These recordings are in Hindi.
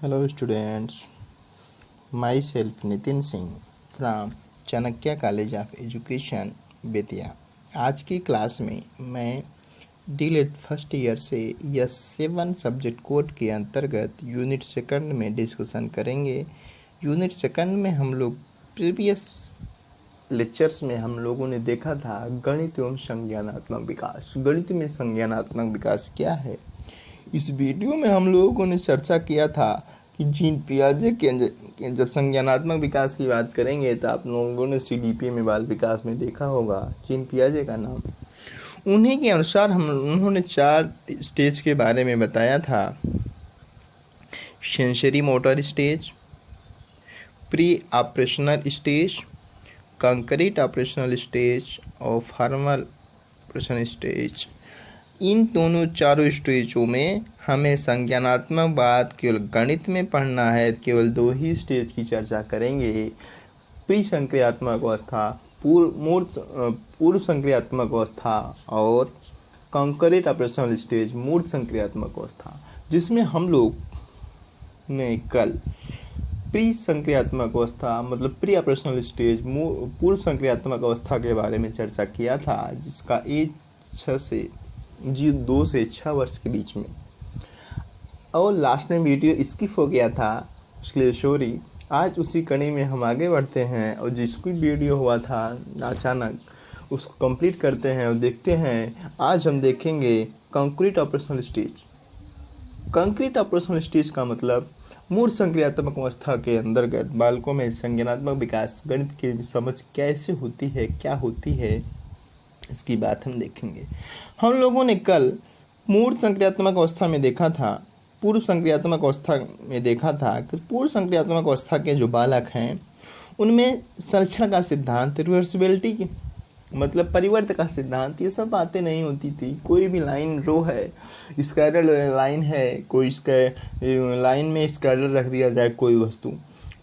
Hello students, myself Nitin Singh from Chanakya college of education Bettiah. आज की क्लास में मैं डीलेट फर्स्ट ईयर से यस 7 सब्जेक्ट कोड के अंतर्गत यूनिट सेकंड में डिस्कशन करेंगे। यूनिट सेकंड में हम लोग प्रीवियस लेक्चर्स में हम लोगों ने देखा था गणित एवं संज्ञानात्मक विकास। गणित में संज्ञानात्मक विकास क्या है, इस वीडियो में हम लोगों ने चर्चा किया था कि जीन पियाजे के जब संज्ञानात्मक विकास की बात करेंगे तो आप लोगों ने सीडीपी में बाल विकास में देखा होगा जीन पियाजे का नाम। उन्हीं के अनुसार उन्होंने 4 स्टेज के बारे में बताया था। Sensory motor stage, pre operational stage, concrete operational stage और फॉर्मल ऑपरेशनल स्टेज। इन दोनों चारों स्टेजों में हमें संज्ञानात्मक बात केवल गणित में पढ़ना है। केवल 2 ही स्टेज की चर्चा करेंगे, प्री संक्रियात्मक अवस्था, पूर्व संक्रियात्मक अवस्था और कंक्रीट ऑपरेशनल स्टेज मूर्त संक्रियात्मक अवस्था, जिसमें हम लोग ने कल प्री संक्रियात्मक अवस्था मतलब प्री ऑपरेशनल स्टेज पूर्व संक्रियात्मक अवस्था के बारे में चर्चा किया था, जिसका एज 2 से 6 वर्ष के बीच में। और लास्ट में वीडियो स्किप हो गया था, उसके लिए सॉरी। आज उसी कड़ी में हम आगे बढ़ते हैं और जो स्किप वीडियो हुआ था अचानक उसको कंप्लीट करते हैं और देखते हैं। आज हम देखेंगे concrete operational stage. Concrete operational stage का मतलब मूर्त संक्रियात्मक अवस्था के अंतर्गत बालकों में संज्ञानात्मक विकास, गणित की समझ कैसे होती है, क्या होती है, इसकी बात हम देखेंगे। हम लोगों ने कल मूर्त संक्रियात्मक अवस्था में देखा था, पूर्व संक्रियात्मक अवस्था में देखा था कि पूर्व संक्रियात्मक अवस्था के जो बालक हैं उनमें संरक्षण का सिद्धांत, रिवर्सिबिलिटी की मतलब परिवर्त का सिद्धांत, ये सब बातें नहीं होती थी। कोई भी लाइन रो है, स्कैलर लाइन है, कोई लाइन में स्कैलर रख दिया जाए, कोई वस्तु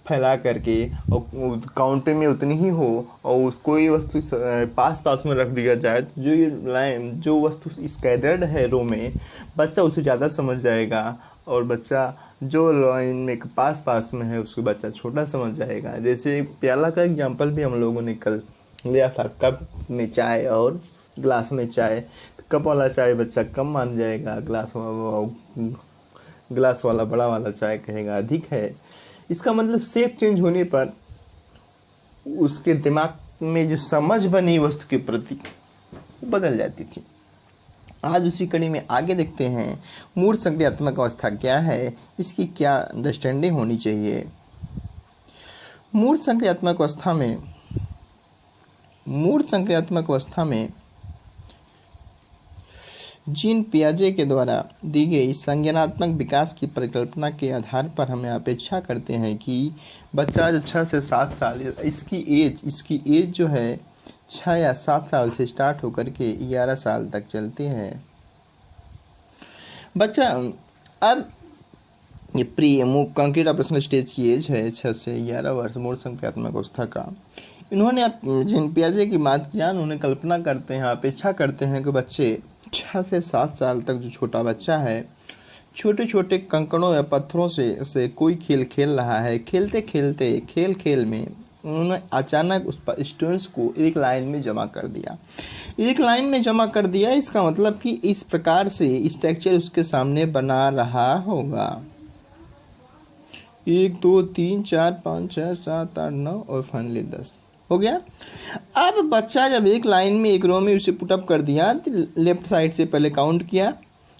फैला करके और काउंटर में उतनी ही हो और उसको ही वस्तु पास में रख दिया जाए, तो जो ये लाइन जो वस्तु स्कैटर्ड है रो में, बच्चा उसे ज़्यादा समझ जाएगा और बच्चा जो लाइन में पास में है उसको बच्चा छोटा समझ जाएगा। जैसे प्याला का एग्जांपल भी हम लोगों ने कल लिया था, कप में चाय और ग्लास में चाय। कप वाला चाय बच्चा कम मान जाएगा, ग्लास वाला बड़ा वाला चाय कहेगा अधिक है। इसका मतलब शेप चेंज होने पर उसके दिमाग में जो समझ बनी वस्तु के प्रति बदल जाती थी। आज उसी कड़ी में आगे देखते हैं मूर्त संक्रियात्मक अवस्था क्या है, इसकी क्या अंडरस्टैंडिंग होनी चाहिए। मूर्त संक्रियात्मक अवस्था में जीन पियाजे के द्वारा दी गई संज्ञानात्मक विकास की परिकल्पना के आधार पर हमें अपेक्षा करते हैं कि बच्चा जब 6 से 7 साल, इसकी एज जो है 6 या 7 साल से स्टार्ट होकर के 11 साल तक चलती है। बच्चा अब ये प्री कंक्रीट ऑपरेशनल स्टेज की एज है 6 से 11 वर्ष मूर्त संक्रियात्मक अवस्था का। इन्होंने जीन पियाजे की बात किया, उन्होंने कल्पना करते हैं, अपेक्षा करते हैं कि बच्चे 6 से 7 साल तक जो छोटा बच्चा है छोटे छोटे कंकड़ों या पत्थरों से कोई खेल खेल रहा है। खेलते खेलते खेल में उन्होंने अचानक उस स्टोन्स को एक लाइन में जमा कर दिया। इसका मतलब कि इस प्रकार से स्ट्रक्चर उसके सामने बना रहा होगा। 1 2 3 4 5 6 7 8 9 और फाइनली 10 हो गया। अब बच्चा जब एक लाइन में एक रो में उसे पुटअप कर दिया, लेफ्ट साइड से पहले काउंट किया,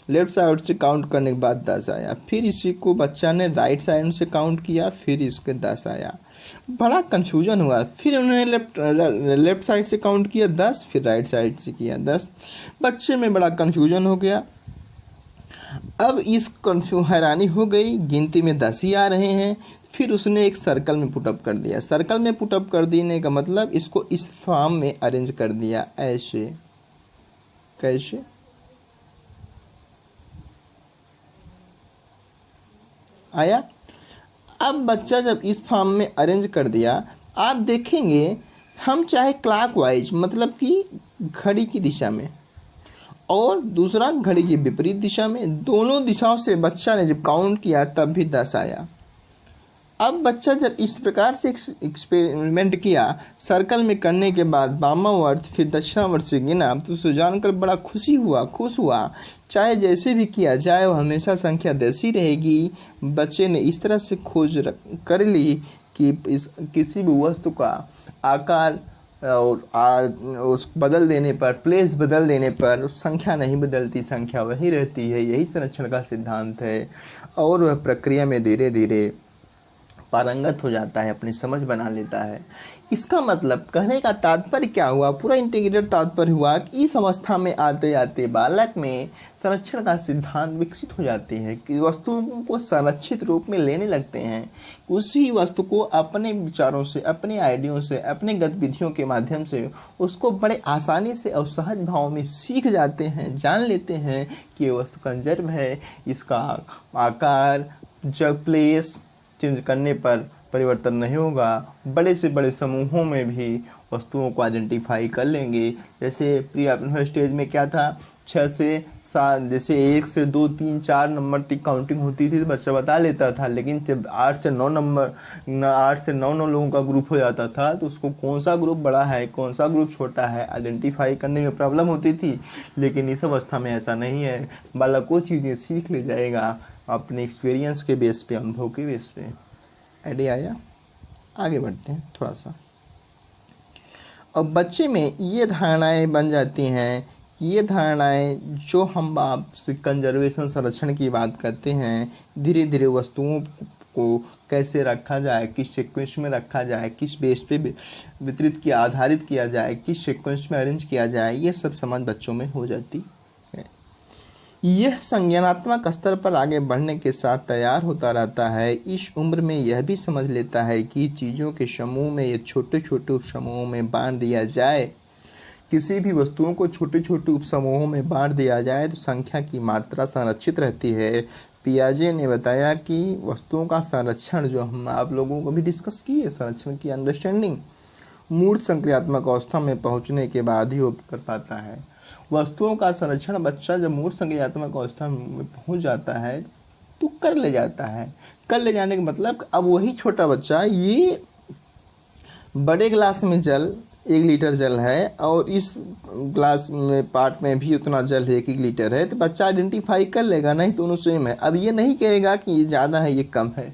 लेफ्ट साइड से काउंट करने के बाद 10 आया। फिर इसी को बच्चा ने राइट साइड से काउंट किया, फिर इसके 10 आया। बड़ा कंफ्यूजन हुआ। फिर उन्होंने लेफ्ट साइड से काउंट किया 10, फिर राइट साइड से किया 10। बच्चे में बड़ा कंफ्यूजन हो गया। अब हैरानी हो गई, गिनती में 10 ही आ रहे हैं। फिर उसने एक सर्कल में पुटअप कर दिया। सर्कल में पुटअप कर देने का मतलब इसको इस फॉर्म में अरेंज कर दिया, ऐसे कैसे आया। अब बच्चा जब इस फॉर्म में अरेंज कर दिया, आप देखेंगे हम चाहे क्लॉकवाइज मतलब कि घड़ी की दिशा में और दूसरा घड़ी की विपरीत दिशा में। दोनों दिशाओं से बच्चा ने जब काउंट किया तब भी 10 आया। अब बच्चा जब इस प्रकार से एक्सपेरिमेंट किया, सर्कल में करने के बाद वामावर्त फिर दक्षिणावर्त से गिना, तो उसे जानकर बड़ा खुश हुआ। चाहे जैसे भी किया जाए वो हमेशा संख्या 10 ही रहेगी। बच्चे ने इस तरह से खोज कर ली कि किसी भी वस्तु का आकार और उस बदल देने पर, प्लेस बदल देने पर उस संख्या नहीं बदलती, संख्या वही रहती है। यही संरक्षण का सिद्धांत है और वह प्रक्रिया में धीरे धीरे पारंगत हो जाता है, अपनी समझ बना लेता है। इसका मतलब कहने का तात्पर्य क्या हुआ, पूरा इंटीग्रेटेड तात्पर्य हुआ कि इस अवस्था में आते आते बालक में संरक्षण का सिद्धांत विकसित हो जाते हैं कि वस्तुओं को संरक्षित रूप में लेने लगते हैं। उसी वस्तु को अपने विचारों से, अपने आइडियों से, अपने गतिविधियों के माध्यम से उसको बड़े आसानी से और सहज भाव में सीख जाते हैं, जान लेते हैं कि ये वस्तु कंजर्व है, इसका आकार जब प्लेस चेंज करने पर परिवर्तन नहीं होगा। बड़े से बड़े समूहों में भी वस्तुओं को आइडेंटिफाई कर लेंगे। जैसे प्री ऑपरेशनल स्टेज में क्या था, 6 से 7, जैसे 1 से 2 3 4 नंबर तक काउंटिंग होती थी तो बच्चा बता लेता था। लेकिन जब 8 से 9 लोगों का ग्रुप हो जाता था तो उसको कौन सा ग्रुप बड़ा है, कौन सा ग्रुप छोटा है, आइडेंटिफाई करने में प्रॉब्लम होती थी। लेकिन इस अवस्था में ऐसा नहीं है, बालक वो चीज़ें सीख ले जाएगा अपने एक्सपीरियंस के बेस पे, अनुभव के बेस पे। आइडिया आया? आगे बढ़ते हैं थोड़ा सा। अब बच्चे में ये धारणाएं बन जाती हैं, ये धारणाएं जो हम आपसे कंजर्वेशन, संरक्षण की बात करते हैं, धीरे धीरे वस्तुओं को कैसे रखा जाए, किस सीक्वेंस में रखा जाए, किस बेस पे वितरित किया, आधारित किया जाए, किस सीक्वेंस में अरेंज किया जाए, ये सब समझ बच्चों में हो जाती है। यह संज्ञानात्मक स्तर पर आगे बढ़ने के साथ तैयार होता रहता है। इस उम्र में यह भी समझ लेता है कि चीज़ों के समूह में ये छोटे छोटे उपसमूहों में बांट दिया जाए, किसी भी वस्तुओं को छोटे छोटे उपसमूहों में बांट दिया जाए तो संख्या की मात्रा संरक्षित रहती है। पियाजे ने बताया कि वस्तुओं का संरक्षण, जो हम आप लोगों को भी डिस्कस किए, संरक्षण की अंडरस्टैंडिंग मूर्त संक्रियात्मक अवस्था में पहुंचने के बाद ही हो कर पाता है। वस्तुओं का संरक्षण बच्चा जब मूर्त संज्ञानात्मक अवस्था में पहुंच जाता है तो कर ले जाता है। कर ले जाने का मतलब अब वही छोटा बच्चा, ये बड़े गिलास में जल 1 लीटर जल है और इस ग्लास में पार्ट में भी उतना जल है 1 लीटर है, तो बच्चा आइडेंटिफाई कर लेगा, नहीं दोनों सेम है। अब ये नहीं कहेगा कि ये ज़्यादा है ये कम है।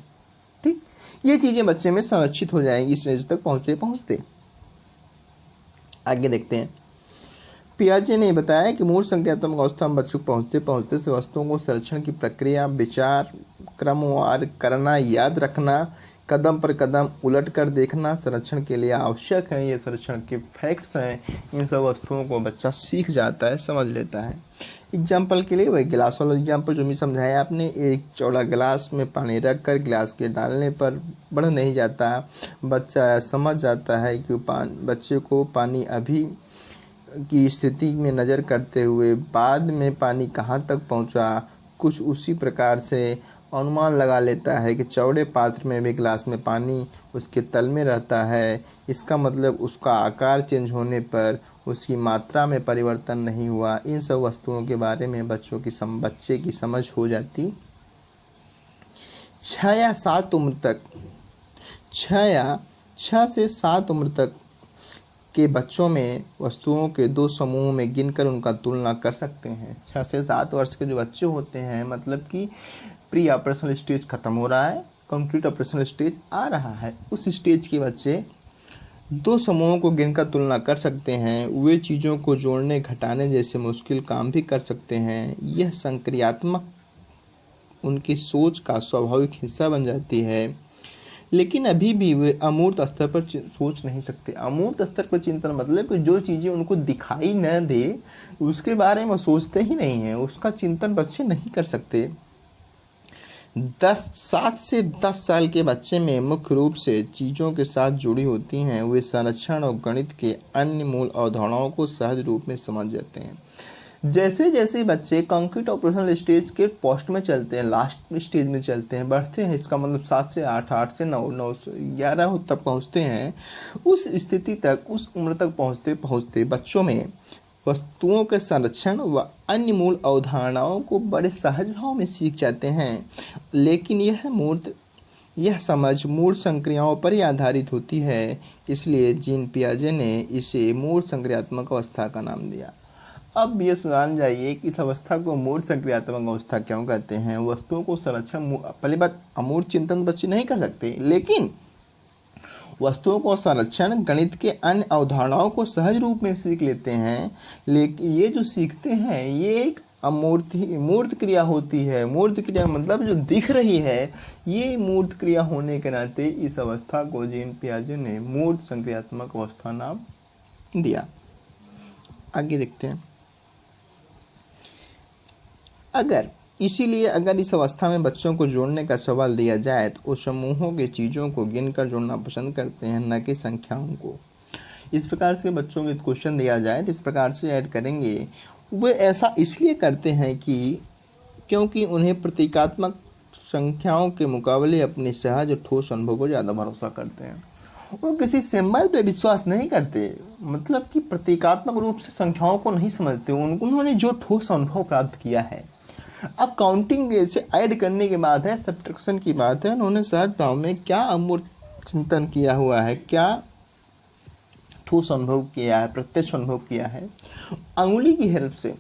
ठीक, ये चीज़ें बच्चे में संरक्षित हो जाएंगी इस स्टेज तक पहुँचते पहुँचते। आगे देखते हैं। पियाजे ने बताया कि मूर्त संज्ञानात्मक अवस्था में बच्चों को पहुँचते पहुँचते से वस्तुओं को संरक्षण की प्रक्रिया, विचार क्रमवार करना, याद रखना, कदम पर कदम उलट कर देखना संरक्षण के लिए आवश्यक है। ये संरक्षण के फैक्ट्स हैं, इन सब वस्तुओं को बच्चा सीख जाता है, समझ लेता है। एग्जाम्पल के लिए वही गिलास वाला एग्जाम्पल जो भी समझाया आपने, एक चौड़ा गिलास में पानी रख कर गिलास के डालने पर बढ़ नहीं जाता, बच्चा समझ जाता है कि बच्चे को पानी अभी की स्थिति में नज़र करते हुए बाद में पानी कहाँ तक पहुँचा, कुछ उसी प्रकार से अनुमान लगा लेता है कि चौड़े पात्र में भी गिलास में पानी उसके तल में रहता है। इसका मतलब उसका आकार चेंज होने पर उसकी मात्रा में परिवर्तन नहीं हुआ। इन सब वस्तुओं के बारे में बच्चे की समझ हो जाती। 6 या 7 उम्र तक, 6 से 7 उम्र तक के बच्चों में वस्तुओं के 2 समूहों में गिनकर उनका तुलना कर सकते हैं। 6 से 7 वर्ष के जो बच्चे होते हैं, मतलब कि प्री ऑपरेशनल स्टेज खत्म हो रहा है, कंप्लीट ऑपरेशनल स्टेज आ रहा है, उस स्टेज के बच्चे 2 समूहों को गिनकर तुलना कर सकते हैं। वे चीज़ों को जोड़ने घटाने जैसे मुश्किल काम भी कर सकते हैं। यह संक्रियात्मक उनकी सोच का स्वाभाविक हिस्सा बन जाती है, लेकिन अभी भी वे अमूर्त स्तर पर सोच नहीं सकते। अमूर्त स्तर पर चिंतन मतलब कि जो चीज़ें उनको दिखाई न दे उसके बारे में सोचते ही नहीं हैं, उसका चिंतन बच्चे नहीं कर सकते। 7 से 10 साल के बच्चे में मुख्य रूप से चीज़ों के साथ जुड़ी होती हैं। वे संरक्षण और गणित के अन्य मूल अवधारणाओं को सहज रूप में समझ जाते हैं। जैसे जैसे बच्चे कंक्रीट ऑपरेशनल स्टेज के पोस्ट में चलते हैं, लास्ट स्टेज में चलते हैं, बढ़ते हैं, इसका मतलब 7 से 8, 8 से 9, 9 से 11 तक पहुँचते हैं, उस स्थिति तक, उस उम्र तक पहुँचते पहुँचते बच्चों में वस्तुओं के संरक्षण व अन्य मूल अवधारणाओं को बड़े सहज भाव में सीख जाते हैं, लेकिन यह समझ मूल संक्रियाओं पर ही आधारित होती है। इसलिए जीन पियाजे ने इसे मूल संक्रियात्मक अवस्था का नाम दिया। अब ये जान जाइए कि इस अवस्था को मूल संक्रियात्मक अवस्था क्यों कहते हैं। वस्तुओं को संरक्षण, पहली बात, अमूर्त चिंतन बच्चे नहीं कर सकते, लेकिन वस्तुओं को संरक्षण गणित के अन्य अवधारणाओं को सहज रूप में सीख लेते हैं। लेकिन ये जो सीखते हैं ये एक मूर्त क्रिया होती है। मूर्त क्रिया मतलब जो दिख रही है, ये मूर्त क्रिया होने के नाते इस अवस्था को जीन पियाजे ने मूर्त संक्रियात्मक अवस्था नाम दिया। आगे देखते हैं। इसीलिए अगर इस अवस्था में बच्चों को जोड़ने का सवाल दिया जाए तो वो समूहों के चीज़ों को गिनकर जोड़ना पसंद करते हैं, न कि संख्याओं को। इस प्रकार से बच्चों को क्वेश्चन दिया जाए तो इस प्रकार से ऐड करेंगे। वे ऐसा इसलिए करते हैं क्योंकि उन्हें प्रतीकात्मक संख्याओं के मुकाबले अपने सहज और ठोस अनुभव को ज़्यादा भरोसा करते हैं। वो किसी सिंबल पे विश्वास नहीं करते, मतलब कि प्रतीकात्मक रूप से संख्याओं को नहीं समझते। उन्होंने जो ठोस अनुभव प्राप्त किया है। अब काउंटिंग से ऐड करने की बात है, सब्ट्रैक्शन की बात है। उन्होंने सहज भाव में क्या अमूर्त चिंतन किया हुआ है, क्या ठोस अनुभव किया है, प्रत्यक्ष अनुभव किया है अंगुली की हेल्प से।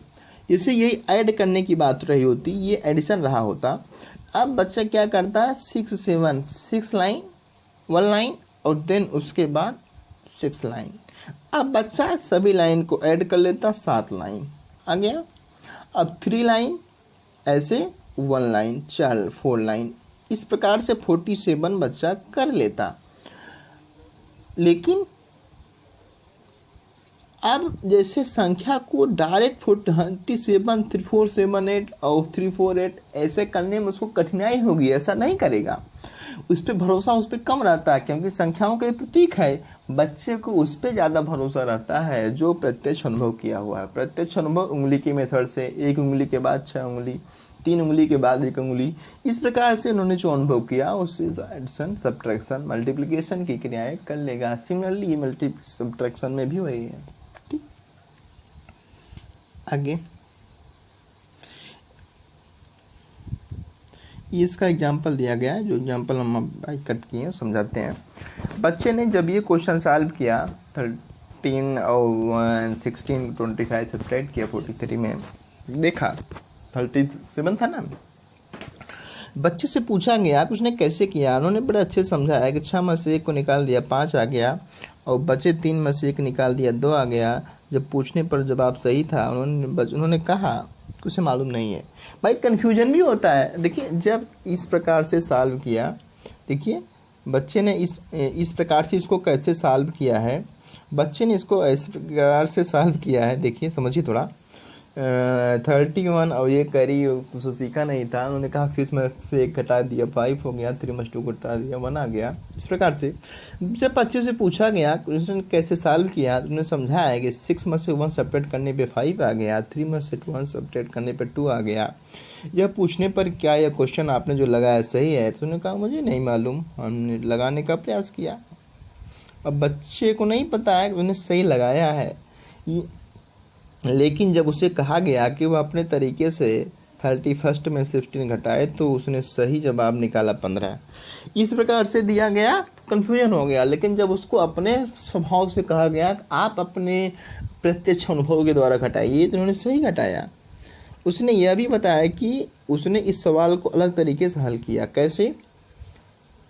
जैसे यही ऐड करने की बात रही होती, ये एडिशन रहा होता। अब बच्चा क्या करता है, 6 7 6 लाइन, 1 लाइन और देन उसके बाद 6 लाइन। अब बच्चा सभी लाइन को ऐड कर लेता, 7 लाइन आ गया। अब 3 लाइन, ऐसे 1 लाइन, 4 लाइन, इस प्रकार से 47 बच्चा कर लेता। लेकिन अब जैसे संख्या को डायरेक्ट 47 3478 और 348 ऐसे करने में उसको कठिनाई होगी, ऐसा नहीं करेगा। उस पर भरोसा उस पर कम रहता है, क्योंकि संख्याओं के प्रतीक है। बच्चे को उस पर ज़्यादा भरोसा रहता है जो प्रत्यक्ष अनुभव किया हुआ है। प्रत्यक्ष अनुभव उंगली की मेथड से, 1 उंगली के बाद 6 उंगली, 3 उंगली के बाद 1 उंगली, इस प्रकार से उन्होंने जो अनुभव किया उससे एडिशन, सब्ट्रैक्शन, मल्टीप्लिकेशन की क्रियाएं कर लेगा। सिमिलरली मल्टी सब्ट्रैक्शन में भी वही है। ठीक, आगे इसका एग्जाम्पल दिया गया है, जो एग्जाम्पल हम कट किए हैं समझाते हैं। बच्चे ने जब ये क्वेश्चन सॉल्व किया, 13 और 16 25 सब्ट्रैक्ट किया 43 में, देखा 37 था ना। बच्चे से पूछा गया कि उसने कैसे किया। उन्होंने बड़े अच्छे समझाया कि 6 में से 1 को निकाल दिया, 5 आ गया, और बचे 3 में से 1 निकाल दिया, 2 आ गया। जब पूछने पर जवाब सही था, उन्होंने कहा कि उसे मालूम नहीं है। भाई कन्फ्यूजन भी होता है। देखिए जब इस प्रकार से सॉल्व किया, देखिए बच्चे ने इस प्रकार से इसको कैसे सॉल्व किया है। बच्चे ने इसको इस प्रकार से सॉल्व किया है, देखिए समझिए थोड़ा। 31 और ये करी तो सीखा नहीं था। उन्होंने कहा 6 में से 1 घटा दिया, 5 हो गया, 3 में से 2 घटा दिया, 1 आ गया। इस प्रकार से जब बच्चे से पूछा गया उसने कैसे सॉल्व किया, तो उन्होंने समझाया कि 6 में से 1 सब्ट्रैक्ट करने पे 5 आ गया, 3 में से 1 सब्ट्रैक्ट करने पे 2 आ गया। यह पूछने पर क्या यह क्वेश्चन आपने जो लगाया सही है, तो उन्होंने कहा मुझे नहीं मालूम, हमने लगाने का प्रयास किया। अब बच्चे को नहीं पता है कि उन्होंने सही लगाया है, लेकिन जब उसे कहा गया कि वह अपने तरीके से 31 में 16 घटाए तो उसने सही जवाब निकाला 15। इस प्रकार से दिया गया, कन्फ्यूजन हो गया। लेकिन जब उसको अपने स्वभाव से कहा गया आप अपने प्रत्यक्ष अनुभव के द्वारा घटाइए, तो उन्होंने सही घटाया। उसने यह भी बताया कि उसने इस सवाल को अलग तरीके से हल किया। कैसे?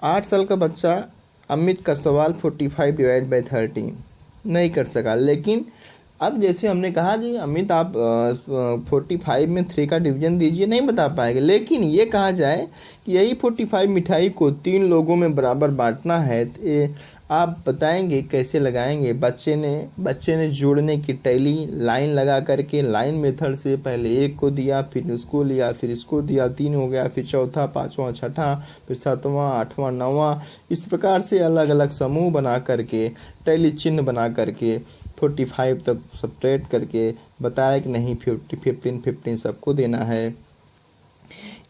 8 साल का बच्चा अमित का सवाल 45 डिवाइड बाई 13 नहीं कर सका। लेकिन अब जैसे हमने कहा कि अमित आप 45 में 3 का डिवीजन दीजिए, नहीं बता पाएंगे। लेकिन ये कहा जाए कि यही 45 मिठाई को 3 लोगों में बराबर बांटना है, तो आप बताएंगे कैसे लगाएंगे। बच्चे ने जोड़ने की टैली लाइन लगा करके लाइन मेथड से पहले 1 को दिया, फिर उसको लिया, फिर इसको दिया, 3 हो गया, फिर चौथा, 5वां, 6ठा, फिर 7वां, 8वां, 9वां, इस प्रकार से अलग अलग समूह बना करके टैली चिन्ह बना करके 45 तक सब्ट्रैक्ट करके बताया कि नहीं 15 सबको देना है।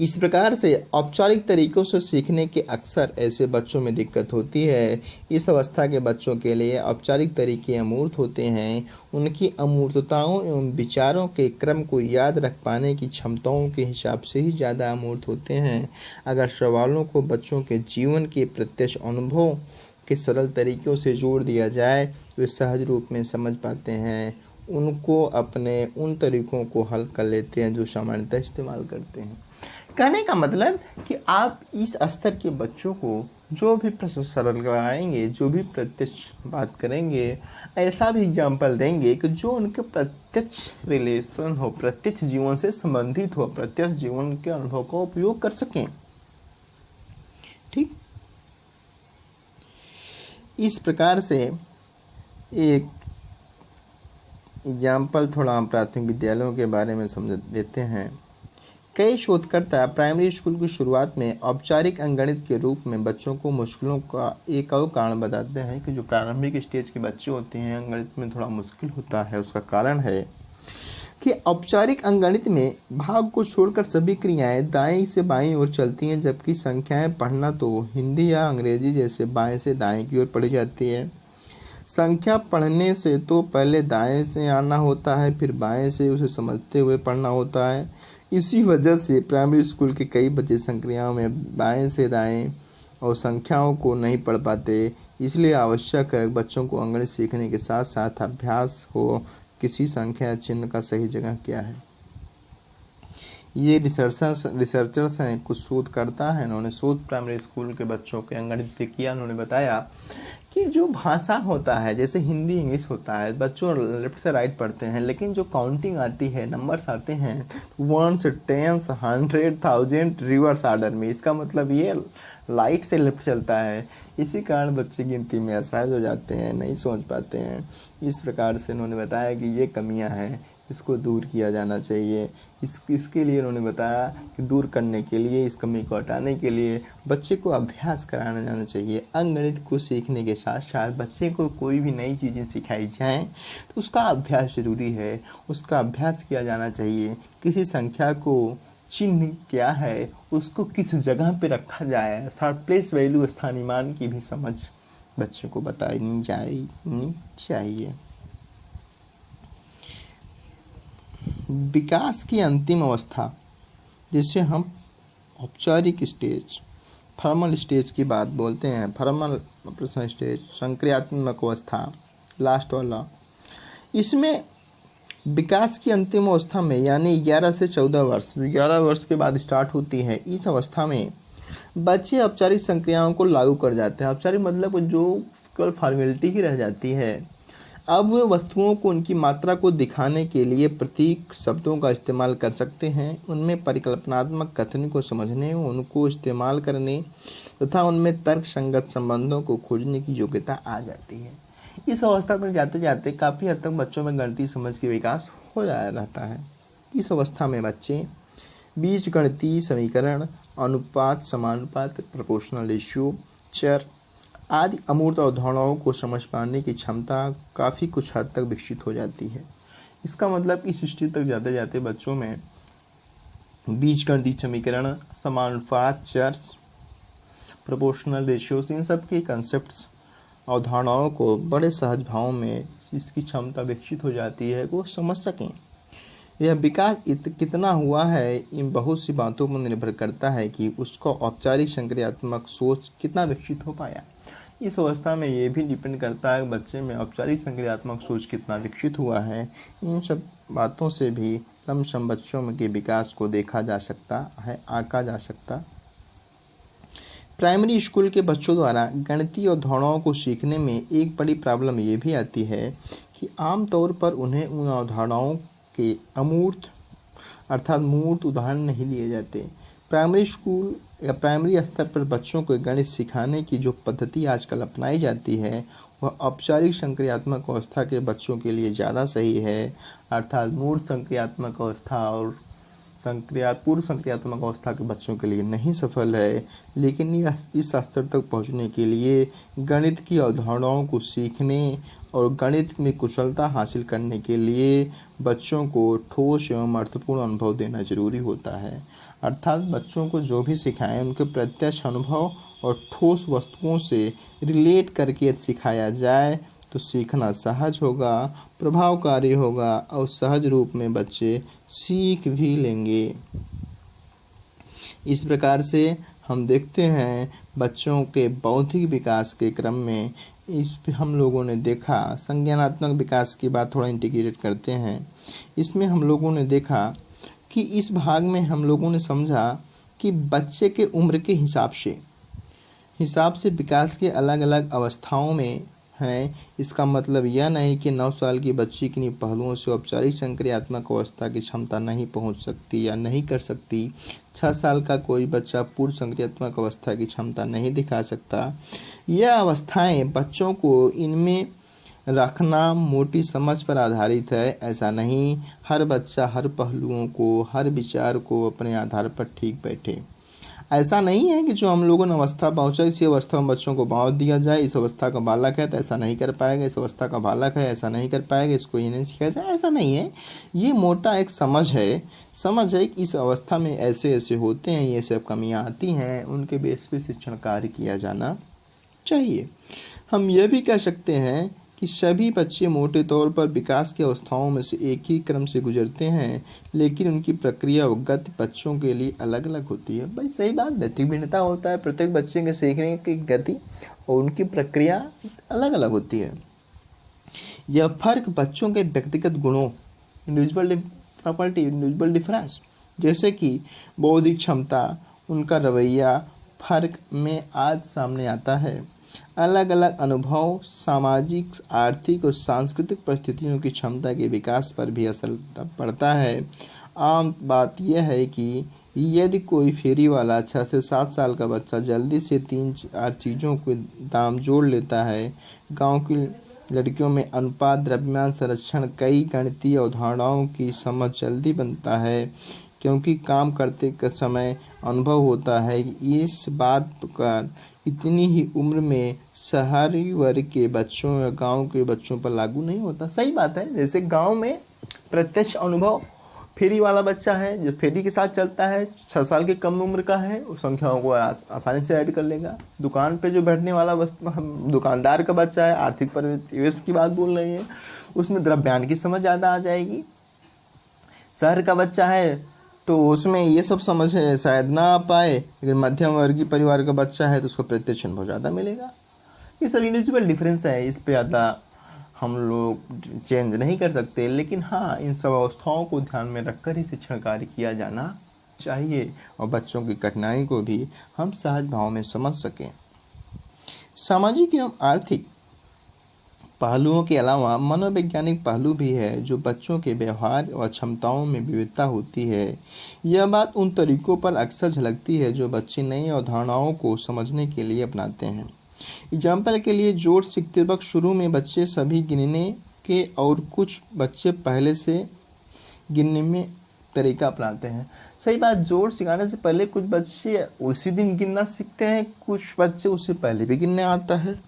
इस प्रकार से औपचारिक तरीकों से सीखने के अक्सर ऐसे बच्चों में दिक्कत होती है। इस अवस्था के बच्चों के लिए औपचारिक तरीके अमूर्त होते हैं। उनकी अमूर्तताओं एवं विचारों के क्रम को याद रख पाने की क्षमताओं के हिसाब से ही ज़्यादा अमूर्त होते हैं। अगर सवालों को बच्चों के जीवन के प्रत्यक्ष अनुभव के सरल तरीक़ों से जोड़ दिया जाए तो वे सहज रूप में समझ पाते हैं, उनको अपने उन तरीक़ों को हल कर लेते हैं जो सामान्यतः इस्तेमाल करते हैं। कहने का मतलब कि आप इस स्तर के बच्चों को जो भी प्रश्न सरल कराएंगे, जो भी प्रत्यक्ष बात करेंगे, ऐसा भी एग्जाम्पल देंगे कि जो उनके प्रत्यक्ष रिलेशन हो, प्रत्यक्ष जीवन से संबंधित हो, प्रत्यक्ष जीवन के अनुभव का उपयोग कर सकें। ठीक, इस प्रकार से एक एग्जाम्पल थोड़ा हम प्राथमिक विद्यालयों के बारे में समझ देते हैं। कई शोधकर्ता प्राइमरी स्कूल की शुरुआत में औपचारिक अंकगणित के रूप में बच्चों को मुश्किलों का एक और कारण बताते हैं कि जो प्रारंभिक स्टेज के बच्चे होते हैं अंकगणित में थोड़ा मुश्किल होता है। उसका कारण है कि औपचारिक अंकगणित में भाग को छोड़कर सभी क्रियाएं दाएं से बाएं ओर चलती हैं, जबकि संख्याएं पढ़ना तो हिंदी या अंग्रेजी जैसे बाएं से दाएं की ओर पढ़ी जाती है। संख्या पढ़ने से तो पहले दाएं से आना होता है, फिर बाएं से उसे समझते हुए पढ़ना होता है। इसी वजह से प्राइमरी स्कूल के कई बच्चे संक्रियाओं में बाएं से दाएं और संख्याओं को नहीं पढ़ पाते। इसलिए आवश्यक है बच्चों को अंकगणित सीखने के साथ साथ अभ्यास हो किसी संख्या चिन्ह का सही जगह क्या है। ये रिसर्चर्स हैं, कुछ शोधकर्ता हैं, उन्होंने शोध प्राइमरी स्कूल के बच्चों के अंकगणित पे किया। उन्होंने बताया कि जो भाषा होता है, जैसे हिंदी इंग्लिश होता है, बच्चों लेफ्ट से राइट पढ़ते हैं, लेकिन जो काउंटिंग आती है, नंबर्स आते हैं 1 10 100 1000 रिवर्स ऑर्डर में। इसका मतलब ये राइट से लेफ्ट चलता है। इसी कारण बच्चे गिनती में असहज हो जाते हैं, नहीं समझ पाते हैं। इस प्रकार से उन्होंने बताया कि ये कमियां हैं, इसको दूर किया जाना चाहिए। इसके लिए उन्होंने बताया कि दूर करने के लिए, इस कमी को हटाने के लिए बच्चे को अभ्यास कराना जाना चाहिए। अंकगणित को सीखने के साथ साथ बच्चे को कोई भी नई चीज़ें सिखाई जाएं तो उसका अभ्यास ज़रूरी है, उसका अभ्यास किया जाना चाहिए। किसी संख्या को चिन्ह क्या है, उसको किस जगह पे रखा जाए, प्लेस वैल्यू स्थानीय मान की भी समझ बच्चे को बतानी चाहिए। विकास की अंतिम अवस्था जिसे हम औपचारिक स्टेज, फॉर्मल स्टेज की बात बोलते हैं, फॉर्मल प्रश्न स्टेज, संक्रियात्मक अवस्था, लास्ट वाला, इसमें विकास की अंतिम अवस्था में यानी 11 से 14 वर्ष, 11 वर्ष के बाद स्टार्ट होती है। इस अवस्था में बच्चे औपचारिक संक्रियाओं को लागू कर जाते हैं। औपचारिक मतलब जो केवल फॉर्मेलिटी ही रह जाती है। अब वे वस्तुओं को उनकी मात्रा को दिखाने के लिए प्रतीक शब्दों का इस्तेमाल कर सकते हैं। उनमें परिकल्पनात्मक कथन को समझने, उनको इस्तेमाल करने तथा उनमें तर्क संगत संबंधों को खोजने की योग्यता आ जाती है। इस अवस्था तक जाते जाते काफ़ी हद तक बच्चों में गणितीय समझ के विकास हो जा रहता है। इस अवस्था में बच्चे बीजगणितीय समीकरण, अनुपात, समानुपात, प्रोपोर्शनल रेशियो, चर आदि अमूर्त अवधारणाओं को समझ पाने की क्षमता काफ़ी कुछ हद तक विकसित हो जाती है। इसका मतलब इस स्थिति तक जाते जाते बच्चों में बीजगणितीय समीकरण, समानुपात, चर, प्रोपोर्शनल रेशियोज, इन सब के कंसेप्ट्स, अवधारणाओं को बड़े सहज भाव में इसकी क्षमता विकसित हो जाती है वो समझ सकें। यह विकास कितना हुआ है इन बहुत सी बातों पर निर्भर करता है कि उसका औपचारिक संक्रियात्मक सोच कितना विकसित हो पाया। इस अवस्था में ये भी डिपेंड करता है बच्चे में औपचारिक संक्रियात्मक सोच कितना विकसित हुआ है। इन सब बातों से भी लमसम बच्चों के विकास को देखा जा सकता है, आंका जा सकता। प्राइमरी स्कूल के बच्चों द्वारा गणितीय अवधारणाओं को सीखने में एक बड़ी प्रॉब्लम ये भी आती है कि आमतौर पर उन्हें उन अवधारणाओं के अमूर्त अर्थात मूर्त उदाहरण नहीं दिए जाते। प्राइमरी स्कूल या प्राइमरी स्तर पर बच्चों को गणित सिखाने की जो पद्धति आजकल अपनाई जाती है वह औपचारिक संक्रियात्मक अवस्था के बच्चों के लिए ज़्यादा सही है, अर्थात मूर्त संक्रियात्मक अवस्था और पूर्व संक्रियात्मक अवस्था के बच्चों के लिए नहीं सफल है। लेकिन इस स्तर तक पहुंचने के लिए गणित की अवधारणाओं को सीखने और गणित में कुशलता हासिल करने के लिए बच्चों को ठोस एवं अर्थपूर्ण अनुभव देना जरूरी होता है। अर्थात बच्चों को जो भी सिखाएं उनके प्रत्यक्ष अनुभव और ठोस वस्तुओं से रिलेट करके यदि सिखाया जाए तो सीखना सहज होगा, प्रभावकारी होगा और सहज रूप में बच्चे सीख भी लेंगे। इस प्रकार से हम देखते हैं बच्चों के बौद्धिक विकास के क्रम में इस हम लोगों ने देखा, संज्ञानात्मक विकास की बात थोड़ा इंटीग्रेट करते हैं। इसमें हम लोगों ने देखा कि इस भाग में हम लोगों ने समझा कि बच्चे के उम्र के हिसाब से विकास के अलग अलग अवस्थाओं में हैं। इसका मतलब यह नहीं कि 9 साल की बच्ची किन्हीं पहलुओं से औपचारिक संक्रियात्मक अवस्था की क्षमता नहीं पहुंच सकती या नहीं कर सकती। 6 साल का कोई बच्चा पूर्व संक्रियात्मक अवस्था की क्षमता नहीं दिखा सकता। यह अवस्थाएं बच्चों को इनमें रखना मोटी समझ पर आधारित है। ऐसा नहीं हर बच्चा हर पहलुओं को, हर विचार को अपने आधार पर ठीक बैठे। ऐसा नहीं है कि जो हम लोगों ने अवस्था पहुंचा इसी अवस्था में बच्चों को बांध दिया जाए, इस अवस्था का बालक है तो ऐसा नहीं कर पाएगा, इस अवस्था का बालक है ऐसा नहीं कर पाएगा, इसको ये नहीं सिखाया जाए, ऐसा नहीं है। ये मोटा एक समझ है कि इस अवस्था में ऐसे ऐसे होते हैं, ये सब कमियां आती हैं, उनके बेस पे शिक्षण कार्य किया जाना चाहिए। हम यह भी कह सकते हैं कि सभी बच्चे मोटे तौर पर विकास की अवस्थाओं में से एक ही क्रम से गुजरते हैं, लेकिन उनकी प्रक्रिया और गति बच्चों के लिए अलग अलग होती है। भाई सही बात, व्यक्तिगत भिन्नता होता है, प्रत्येक बच्चे के सीखने की गति और उनकी प्रक्रिया अलग अलग होती है। यह फर्क बच्चों के व्यक्तिगत गुणों, इंडिविजुअल प्रॉपर्टी, इंडिविजुअल डिफरेंस, जैसे कि बौद्धिक क्षमता, उनका रवैया फर्क में आज सामने आता है। अलग अलग अनुभव सामाजिक, आर्थिक और सांस्कृतिक परिस्थितियों की क्षमता के विकास पर भी असर पड़ता है। आम बात यह है कि यदि कोई फेरी वाला 6 से 7 साल का बच्चा जल्दी से 3-4 चीज़ों के दाम जोड़ लेता है, गांव की लड़कियों में अनुपात, द्रव्यमान संरक्षण, कई गणितीय अवधारणाओं की समझ जल्दी बनता है, क्योंकि काम करते के समय अनुभव होता है कि इस बात का इतनी ही उम्र में शहरी वर्ग के बच्चों या गांव के बच्चों पर लागू नहीं होता। सही बात है, जैसे गांव में प्रत्यक्ष अनुभव, फेरी वाला बच्चा है जो फेरी के साथ चलता है, 6 साल की कम उम्र का है, उस संख्याओं को आसानी से ऐड कर लेगा। दुकान पे जो बैठने वाला दुकानदार का बच्चा है, आर्थिक परिवेश की बात बोल रही है, उसमें द्रव्यान की समझ ज़्यादा आ जाएगी। शहर का बच्चा है तो उसमें ये सब समझ है शायद ना आ पाए, लेकिन मध्यम वर्गीय परिवार का बच्चा है तो उसको प्रत्यक्ष अनुभव ज़्यादा मिलेगा। ये सब इंडिविजुअल डिफरेंस है, इस पे ज़्यादा हम लोग चेंज नहीं कर सकते, लेकिन हाँ इन सब अवस्थाओं को ध्यान में रखकर ही शिक्षण कार्य किया जाना चाहिए और बच्चों की कठिनाई को भी हम सहज भाव में समझ सकें। सामाजिक एवं आर्थिक पहलुओं के अलावा मनोवैज्ञानिक पहलू भी है जो बच्चों के व्यवहार और क्षमताओं में विविधता होती है। यह बात उन तरीकों पर अक्सर झलकती है जो बच्चे नई अवधारणाओं को समझने के लिए अपनाते हैं। एग्जाम्पल के लिए जोड़ सीखते वक्त शुरू में बच्चे सभी गिनने के और कुछ बच्चे पहले से गिनने में तरीका अपनाते हैं। सही बात, जोड़ सिखाने से पहले कुछ बच्चे उसी दिन गिनना सीखते हैं, कुछ बच्चे उससे पहले भी गिनने आता है।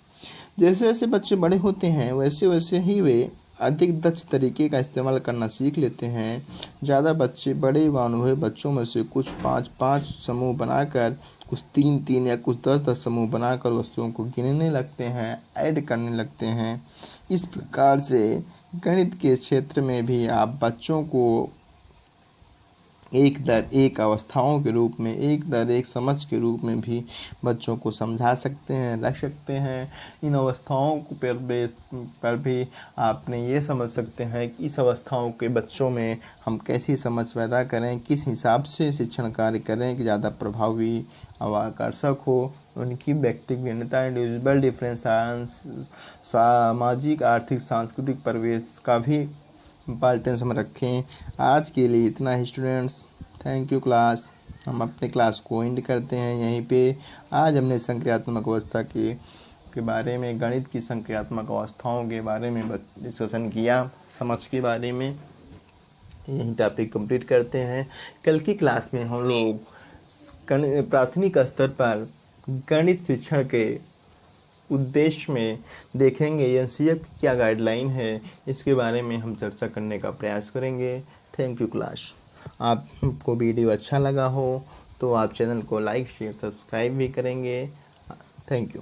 जैसे जैसे बच्चे बड़े होते हैं वैसे वैसे ही वे अधिक दक्ष तरीके का इस्तेमाल करना सीख लेते हैं। ज़्यादा बच्चे बड़े व अनुभवी बच्चों में से कुछ 5-5 समूह बनाकर, कुछ 3-3 या कुछ 10-10 समूह बनाकर वस्तुओं को गिनने लगते हैं, ऐड करने लगते हैं। इस प्रकार से गणित के क्षेत्र में भी आप बच्चों को एक दर एक अवस्थाओं के रूप में, एक दर एक समझ के रूप में भी बच्चों को समझा सकते हैं, रख सकते हैं। इन अवस्थाओं के बेस पर भी आपने ये समझ सकते हैं कि इस अवस्थाओं के बच्चों में हम कैसी समझ पैदा करें, किस हिसाब से शिक्षण कार्य करें कि ज़्यादा प्रभावी और आकर्षक हो। उनकी व्यक्तिगत भिन्नता, इंडिविजुअल डिफरेंस, सामाजिक, आर्थिक, सांस्कृतिक परिवेश का भी इम्पोर्टेंस हम रखें। आज के लिए इतना ही स्टूडेंट्स, थैंक यू क्लास। हम अपने क्लास को एंड करते हैं यहीं पे। आज हमने संक्रियात्मक अवस्था के बारे में, गणित की संक्रियात्मक अवस्थाओं के बारे में डिस्कशन किया, समझ के बारे में। यही टॉपिक कंप्लीट करते हैं। कल की क्लास में हम लोग प्राथमिक स्तर पर गणित शिक्षण के उद्देश्य में देखेंगे एनसीईआरटी की क्या गाइडलाइन है, इसके बारे में हम चर्चा करने का प्रयास करेंगे। Thank you class. आपको वीडियो अच्छा लगा हो तो आप चैनल को लाइक शेयर सब्सक्राइब भी करेंगे। Thank you.